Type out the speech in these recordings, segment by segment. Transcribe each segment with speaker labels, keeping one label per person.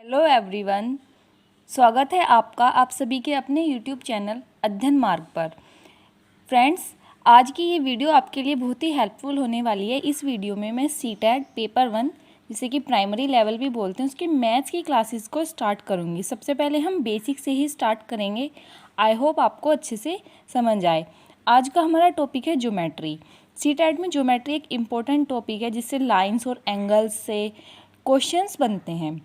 Speaker 1: Hello everyone, स्वागत है आपका आप सभी के अपने यूट्यूब चैनल अध्ययन मार्ग पर। फ्रेंड्स, आज की ये वीडियो आपके लिए बहुत ही हेल्पफुल होने वाली है। इस वीडियो में मैं सीटेट पेपर 1 जिसे कि प्राइमरी लेवल भी बोलते हैं उसकी मैथ्स की क्लासेस को स्टार्ट करूँगी। सबसे पहले हम बेसिक से ही स्टार्ट करेंगे। आई होप आपको अच्छे से समझ आए। आज का हमारा टॉपिक है ज्योमेट्री। सीटेट में ज्योमेट्री एक इम्पोर्टेंट टॉपिक है जिससे लाइन्स और एंगल्स से क्वेश्चंस बनते हैं।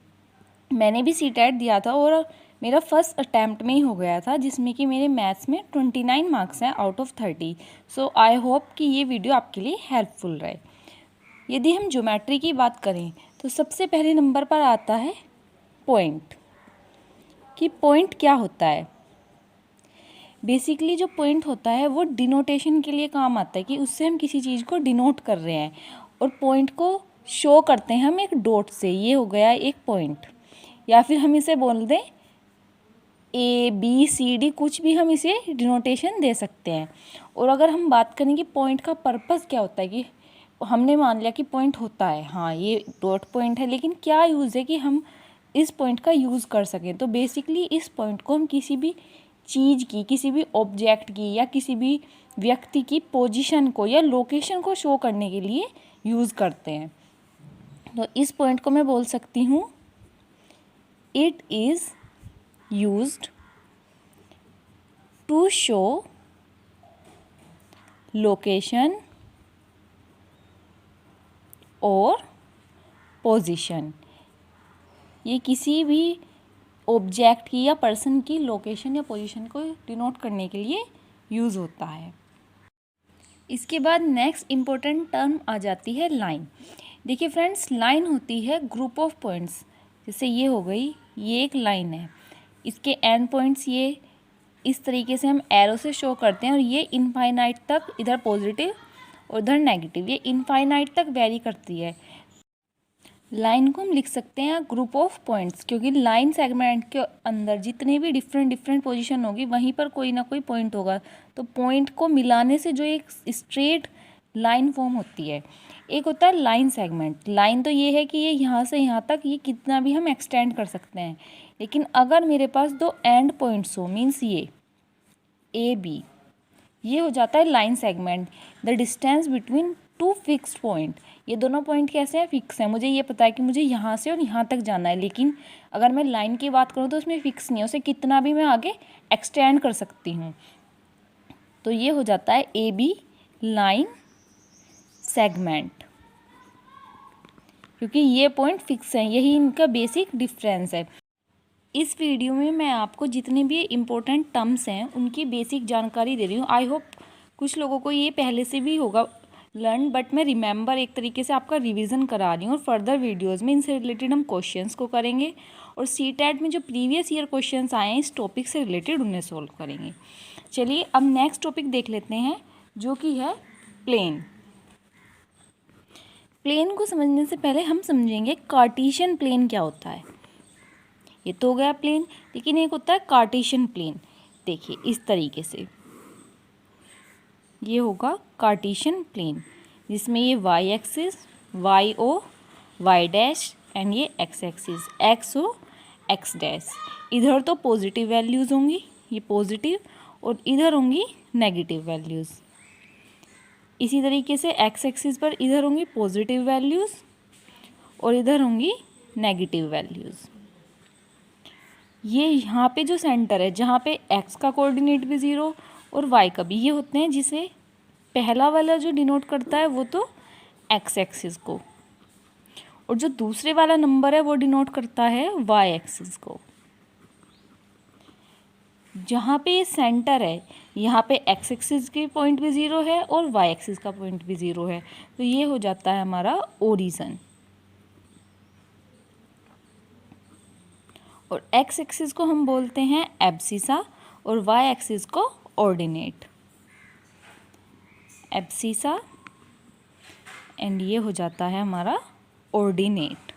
Speaker 1: मैंने भी सीटेट दिया था और मेरा फर्स्ट अटैम्प्ट में ही हो गया था, जिसमें कि मेरे मैथ्स में 29 मार्क्स हैं out of 30। So I hope कि ये वीडियो आपके लिए हेल्पफुल रहे। यदि हम ज्योमेट्री की बात करें तो सबसे पहले नंबर पर आता है पॉइंट। कि पॉइंट क्या होता है। बेसिकली जो पॉइंट होता है वो डिनोटेशन के लिए काम आता है, कि उससे हम किसी चीज़ को डिनोट कर रहे हैं और पॉइंट को शो करते हैं हम एक डॉट से। ये हो गया एक पॉइंट, या फिर हम इसे बोल दें ABCD, कुछ भी हम इसे डिनोटेशन दे सकते हैं। और अगर हम बात करें कि पॉइंट का पर्पस क्या होता है, कि हमने मान लिया कि पॉइंट होता है, हाँ ये डॉट पॉइंट है, लेकिन क्या यूज़ है कि हम इस पॉइंट का यूज़ कर सकें। तो बेसिकली इस पॉइंट को हम किसी भी चीज़ की, किसी भी ऑब्जेक्ट की या किसी भी व्यक्ति की पोजीशन को या लोकेशन को शो करने के लिए यूज़ करते हैं। तो इस पॉइंट को मैं बोल सकती हूँ it is used to show location और position। ये किसी भी ऑब्जेक्ट की या पर्सन की लोकेशन या पोजीशन को डिनोट करने के लिए यूज़ होता है। इसके बाद नेक्स्ट इम्पोर्टेंट टर्म आ जाती है लाइन। देखिए फ्रेंड्स, लाइन होती है ग्रुप ऑफ पॉइंट्स। जैसे ये हो गई, ये एक लाइन है, इसके एंड पॉइंट्स ये इस तरीके से हम एरो से शो करते हैं, और ये इनफाइनाइट तक, इधर पॉजिटिव और इधर नेगेटिव, ये इनफाइनाइट तक वेरी करती है। लाइन को हम लिख सकते हैं ग्रुप ऑफ पॉइंट्स, क्योंकि लाइन सेगमेंट के अंदर जितने भी डिफरेंट पोजीशन होगी वहीं पर कोई ना कोई पॉइंट होगा। तो पॉइंट को मिलाने से जो एक स्ट्रेट लाइन फॉर्म होती है। एक होता है लाइन सेगमेंट। लाइन तो ये है कि ये यहाँ से यहाँ तक ये कितना भी हम एक्सटेंड कर सकते हैं, लेकिन अगर मेरे पास दो एंड पॉइंट्स हो, मीन्स ये AB, ये हो जाता है line segment. The distance between two fixed point, ये दोनों पॉइंट कैसे हैं, फिक्स हैं। मुझे ये पता है कि मुझे यहाँ से और यहाँ तक जाना है, लेकिन अगर मैं लाइन की बात करूँ तो उसमें फिक्स नहीं है, उसे कितना भी मैं आगे एक्सटेंड कर सकती हूँ। तो ये हो जाता है AB लाइन सेगमेंट, क्योंकि ये पॉइंट फिक्स हैं। यही इनका बेसिक डिफरेंस है। इस वीडियो में मैं आपको जितने भी इम्पोर्टेंट टर्म्स हैं उनकी बेसिक जानकारी दे रही हूँ। आई होप कुछ लोगों को ये पहले से भी होगा लर्न, बट मैं रिमेंबर एक तरीके से आपका रिवीजन करा रही हूँ। और फर्दर वीडियोस में इनसे रिलेटेड हम क्वेश्चंस को करेंगे, और सीटेट में जो प्रीवियस ईयर क्वेश्चंस आए हैं इस टॉपिक से रिलेटेड उन्हें सोल्व करेंगे। चलिए अब नेक्स्ट टॉपिक देख लेते हैं, जो कि है प्लेन। प्लेन को समझने से पहले हम समझेंगे कार्टेशियन प्लेन क्या होता है। ये तो हो गया प्लेन, लेकिन एक होता है कार्टेशियन प्लेन। देखिए इस तरीके से ये होगा कार्टेशियन प्लेन, जिसमें ये y axis YO y dash and ये x axis XO x dash. इधर तो पॉजिटिव वैल्यूज़ होंगी, ये पॉजिटिव, और इधर होंगी नेगेटिव वैल्यूज़। इसी तरीके से x एक्सिस पर इधर होंगी पॉजिटिव वैल्यूज़ और इधर होंगी नेगेटिव वैल्यूज़। ये यहाँ पे जो सेंटर है, जहाँ पे x का कोऑर्डिनेट भी 0 और y का भी, ये होते हैं जिसे पहला वाला जो डिनोट करता है वो तो x एक्सिस को, और जो दूसरे वाला नंबर है वो डिनोट करता है y एक्सिस को। जहाँ पे ये सेंटर है यहाँ पे x एक्सिस की पॉइंट भी 0 है और y एक्सिस का पॉइंट भी 0 है, तो ये हो जाता है हमारा ओरिजिन। और x एक्सिस को हम बोलते हैं एब्सिसा और y एक्सिस को ऑर्डिनेट। एब्सिसा एंड ये हो जाता है हमारा ऑर्डिनेट।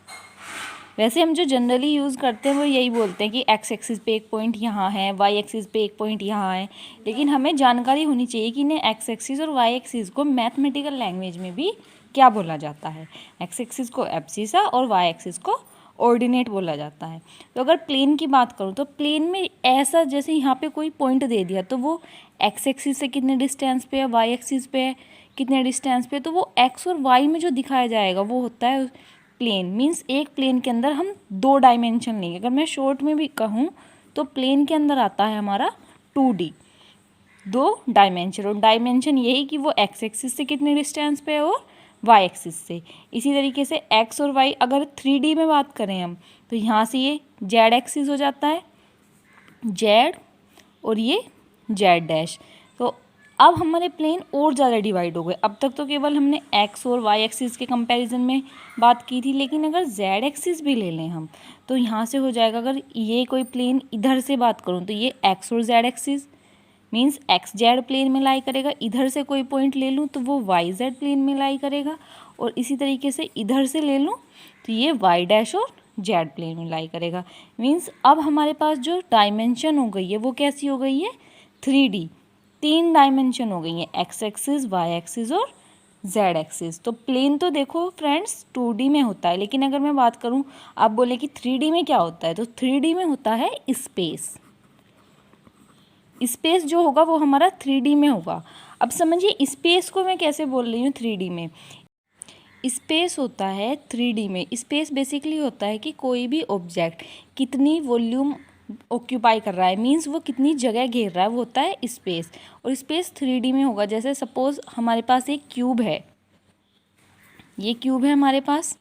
Speaker 1: वैसे हम जो जनरली यूज़ करते हैं वो यही बोलते हैं कि x एक्सिस पे एक पॉइंट यहाँ है, y एक्सिस पे एक पॉइंट यहाँ है, लेकिन हमें जानकारी होनी चाहिए कि इन्हें x एक्सिस और y एक्सिस को मैथमेटिकल लैंग्वेज में भी क्या बोला जाता है। x एक्सिस को एब्सिसा और y एक्सिस को ऑर्डिनेट बोला जाता है। तो अगर प्लेन की बात करूँ तो प्लेन में ऐसा, जैसे यहाँ पे कोई पॉइंट दे दिया तो वो एक्स एक्सिस से कितने डिस्टेंस पे है, वाई एक्सिस पे है कितने डिस्टेंस पे, तो वो एक्स और वाई में जो दिखाया जाएगा वो होता है प्लेन। मीन्स एक प्लेन के अंदर हम 2 डायमेंशन लेंगे। अगर मैं शॉर्ट में भी कहूँ तो प्लेन के अंदर आता है हमारा 2D, 2 डायमेंशन। और डायमेंशन यही कि वो एक्स एक्सिस से कितने डिस्टेंस पे है और वाई एक्सिस से। इसी तरीके से एक्स और वाई, अगर 3D में बात करें हम तो यहाँ से ये जेड एक्सिस हो जाता है, जेड, और ये जेड डैश। तो अब हमारे प्लेन और ज़्यादा डिवाइड हो गए। अब तक तो केवल हमने एक्स और वाई एक्सिस के कंपैरिजन में बात की थी, लेकिन अगर जेड एक्सिस भी ले लें हम तो यहाँ से हो जाएगा, अगर ये कोई प्लेन इधर से बात करूँ तो ये एक्स और Z axis means X Z plane में लाई करेगा। इधर से कोई पॉइंट ले लूँ तो वो वाई जेड प्लेन में लाई करेगा, और इसी तरीके से इधर से ले लूँ तो ये वाई डैश और जेड प्लेन में लाई करेगा। मीन्स अब हमारे पास जो डायमेंशन हो गई है वो कैसी हो गई है, 3D, 3 डायमेंशन हो गई है, एक्स एक्सिस, वाई एक्सिस और जेड एक्सिस। तो प्लेन तो देखो फ्रेंड्स 2D में होता है, लेकिन अगर मैं बात करूँ, आप बोले कि 3D में क्या होता है, तो 3D में होता है स्पेस। स्पेस जो होगा वो हमारा 3D में होगा। अब समझिए स्पेस को मैं कैसे बोल रही हूँ 3D में। स्पेस होता है 3D में, स्पेस बेसिकली होता है कि कोई भी ऑब्जेक्ट कितनी वॉल्यूम ऑक्यूपाई कर रहा है, मींस वो कितनी जगह घेर रहा है, वो होता है स्पेस। और स्पेस 3D में होगा। जैसे सपोज हमारे पास एक क्यूब है, ये क्यूब है हमारे पास,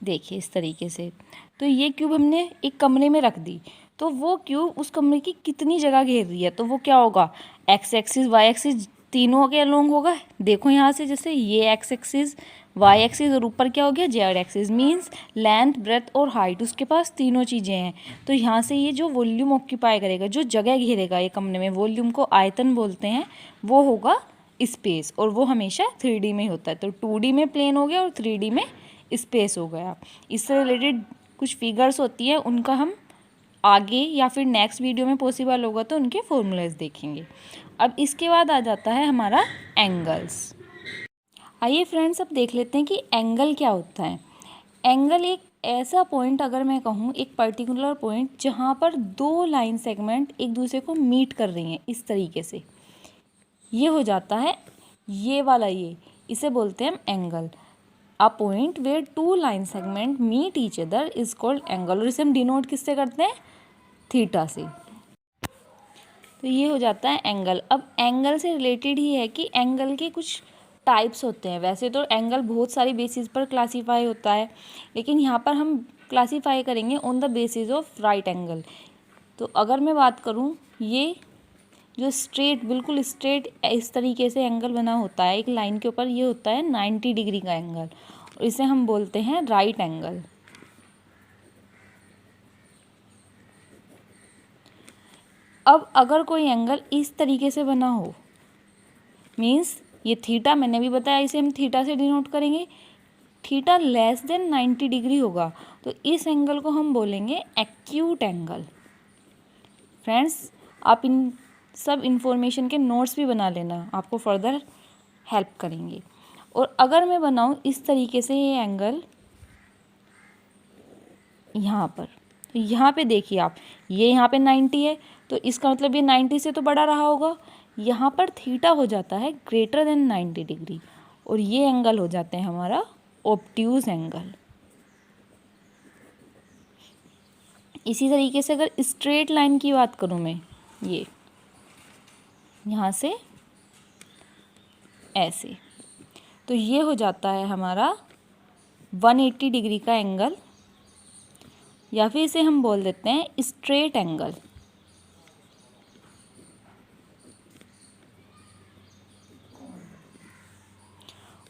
Speaker 1: देखिए इस तरीके से। तो ये क्यूब हमने एक कमरे में रख दी, तो वो क्यूब उस कमरे की कितनी जगह घेर रही है, तो वो क्या होगा, एक्स एक्सिस वाई एक्सिस तीनों के अलोंग होगा। देखो यहाँ से, जैसे ये एक्स एक्सिस, वाई एक्सिस और ऊपर क्या हो गया, Z axis. Means length, breadth और हाइट, उसके पास तीनों चीज़ें हैं। तो यहाँ से ये जो वॉल्यूम ऑक्यूपाई करेगा, जो जगह घेरेगा ये कमरे में, वॉल्यूम को आयतन बोलते हैं, वो होगा स्पेस। और वो हमेशा 3D में होता है। तो 2D में प्लेन हो गया और 3D में स्पेस हो गया। इससे रिलेटेड कुछ फिगर्स होती है, उनका हम आगे या फिर नेक्स्ट वीडियो में पॉसिबल होगा तो उनके फॉर्मूलाज देखेंगे। अब इसके बाद आ जाता है हमारा एंगल्स। आइए फ्रेंड्स अब देख लेते हैं कि एंगल क्या होता है। एंगल एक ऐसा पॉइंट, अगर मैं कहूँ एक पर्टिकुलर पॉइंट जहाँ पर 2 लाइन सेगमेंट एक दूसरे को मीट कर रही हैं, इस तरीके से ये हो जाता है, ये वाला, ये इसे बोलते हैं हम angle. A point where 2 line segment meet each other is called angle. और इसे हम डिनोट किससे करते हैं, थीटा से। तो ये हो जाता है एंगल। अब एंगल से रिलेटेड ही है कि एंगल के कुछ टाइप्स होते हैं। वैसे तो एंगल बहुत सारी बेसिस पर क्लासीफाई होता है, लेकिन यहाँ पर हम क्लासीफाई करेंगे on the basis of right angle. तो अगर मैं बात करूँ, ये जो स्ट्रेट, बिल्कुल स्ट्रेट इस तरीके से एंगल बना होता है एक लाइन के ऊपर, ये होता है 90 डिग्री का एंगल, और इसे हम बोलते हैं राइट एंगल। अब अगर कोई एंगल इस तरीके से बना हो, मीन्स ये थीटा, मैंने भी बताया इसे हम थीटा से डिनोट करेंगे, थीटा लेस देन 90 डिग्री होगा, तो इस एंगल को हम बोलेंगे एक्यूट एंगल। फ्रेंड्स आप इन सब इंफॉर्मेशन के नोट्स भी बना लेना, आपको फर्दर हेल्प करेंगे। और अगर मैं बनाऊँ इस तरीके से ये एंगल यहाँ पर, तो यहाँ पे देखिए आप, ये यहाँ पे 90 है, तो इसका मतलब ये 90 से तो बड़ा रहा होगा। यहाँ पर थीटा हो जाता है ग्रेटर देन 90 डिग्री, और ये एंगल हो जाते हैं हमारा ऑब्ट्यूज एंगल। इसी तरीके से अगर स्ट्रेट लाइन की बात करूँ मैं, ये यहाँ से ऐसे, तो ये हो जाता है हमारा 180 डिग्री का एंगल, या फिर इसे हम बोल देते हैं स्ट्रेट एंगल।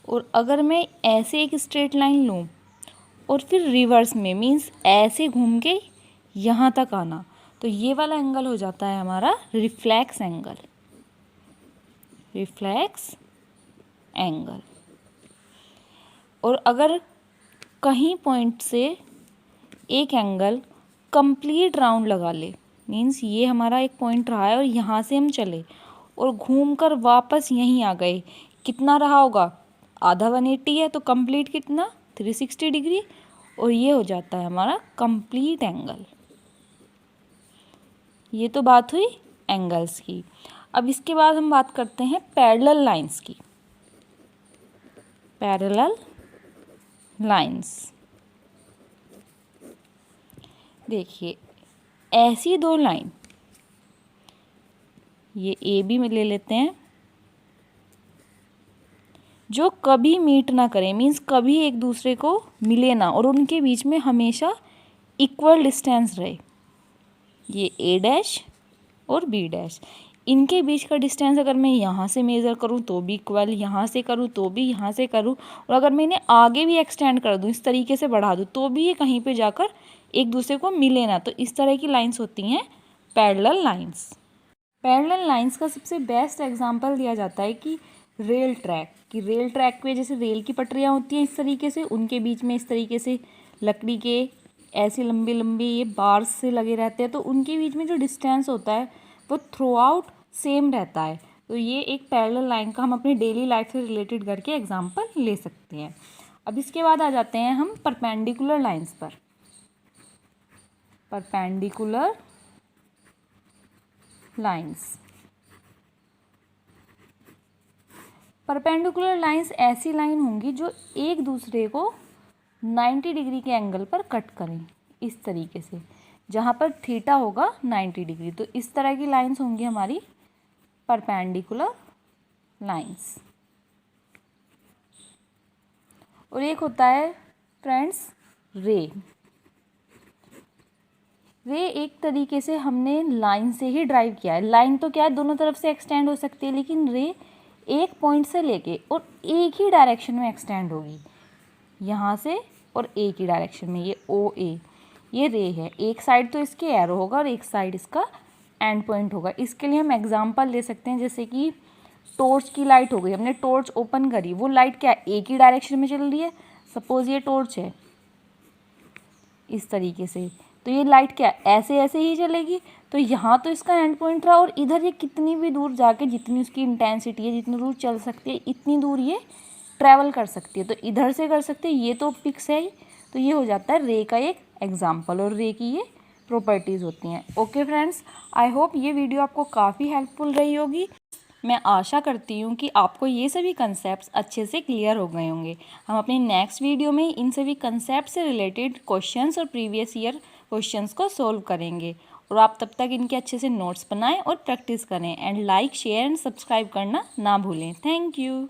Speaker 1: और अगर मैं ऐसे एक स्ट्रेट लाइन लूँ और फिर रिवर्स में, मीन्स ऐसे घूम के यहाँ तक आना, तो ये वाला एंगल हो जाता है हमारा रिफ्लेक्स एंगल। Reflex angle. और अगर कहीं पॉइंट से एक एंगल कंप्लीट राउंड लगा ले, मीन्स ये हमारा एक पॉइंट रहा है और यहाँ से हम चले और घूमकर वापस यहीं आ गए, कितना रहा होगा, आधा 180 है, तो कंप्लीट कितना 360 डिग्री। और ये हो जाता है हमारा कंप्लीट एंगल। ये तो बात हुई एंगल्स की। अब इसके बाद हम बात करते हैं पैरेलल लाइंस की। पैरेलल लाइंस, देखिए ऐसी दो लाइन, ये ए बी में ले लेते हैं, जो कभी मीट ना करें, मीन्स कभी एक दूसरे को मिले ना, और उनके बीच में हमेशा इक्वल डिस्टेंस रहे। ये ए डैश और बी डैश, इनके बीच का डिस्टेंस अगर मैं यहाँ से मेज़र करूँ तो भी इक्वल, यहाँ से करूँ तो भी, यहाँ से करूँ, और अगर मैं इन्हें आगे भी एक्सटेंड कर दूँ, इस तरीके से बढ़ा दूँ, तो भी ये कहीं पे जाकर एक दूसरे को मिले ना। तो इस तरह की लाइंस होती हैं पैरेलल लाइंस। पैरेलल लाइंस का सबसे बेस्ट एग्जांपल दिया जाता है कि रेल ट्रैक, कि रेल ट्रैक पे जैसे रेल की पटरियाँ होती हैं इस तरीके से, उनके बीच में इस तरीके से लकड़ी के ऐसे लंबे लंबे ये बार्स से लगे रहते हैं, तो उनके बीच में जो डिस्टेंस होता है वो थ्रू आउट सेम रहता है। तो ये एक पैरेलल लाइन का हम अपनी डेली लाइफ से रिलेटेड करके एग्जांपल ले सकते हैं। अब इसके बाद आ जाते हैं हम परपेंडिकुलर लाइंस पर। परपेंडिकुलर लाइंस, परपेंडिकुलर लाइंस ऐसी लाइन होंगी जो एक दूसरे को 90 डिग्री के एंगल पर कट करें, इस तरीके से, जहाँ पर थीटा होगा 90 डिग्री। तो इस तरह की लाइंस होंगी हमारी परपेंडिकुलर लाइंस। और एक होता है फ्रेंड्स रे। रे एक तरीके से हमने लाइन से ही ड्राइव किया है। लाइन तो क्या है, दोनों तरफ से एक्सटेंड हो सकती है, लेकिन रे एक पॉइंट से लेके और एक ही डायरेक्शन में एक्सटेंड होगी, यहाँ से और एक ही डायरेक्शन में। ये ओ ए, ये रे है, एक साइड तो इसके एरो होगा और एक साइड इसका एंड पॉइंट होगा। इसके लिए हम एग्जांपल ले सकते हैं, जैसे कि टॉर्च की लाइट हो गई, हमने टॉर्च ओपन करी, वो लाइट क्या एक ही डायरेक्शन में चल रही है। सपोज ये टॉर्च है इस तरीके से, तो ये लाइट क्या ऐसे ऐसे ही चलेगी। तो यहाँ तो इसका एंड पॉइंट रहा, और इधर ये कितनी भी दूर जाके, जितनी उसकी इंटेंसिटी है, जितनी दूर चल सकती है, इतनी दूर ये ट्रैवल कर सकती है। तो इधर से कर सकते हैं, ये तो फिक्स है ही। तो ये हो जाता है रे का एक एग्जाम्पल, और रे की ये प्रॉपर्टीज़ होती हैं। ओके फ्रेंड्स, आई होप ये वीडियो आपको काफ़ी हेल्पफुल रही होगी। मैं आशा करती हूँ कि आपको ये सभी कंसेप्ट्स अच्छे से क्लियर हो गए होंगे। हम अपने नेक्स्ट वीडियो में इन सभी कंसेप्ट से रिलेटेड क्वेश्चंस और प्रीवियस ईयर क्वेश्चंस को सॉल्व करेंगे, और आप तब तक इनके अच्छे से नोट्स बनाएं और प्रैक्टिस करें। And like, share and subscribe करना ना भूलें। Thank you.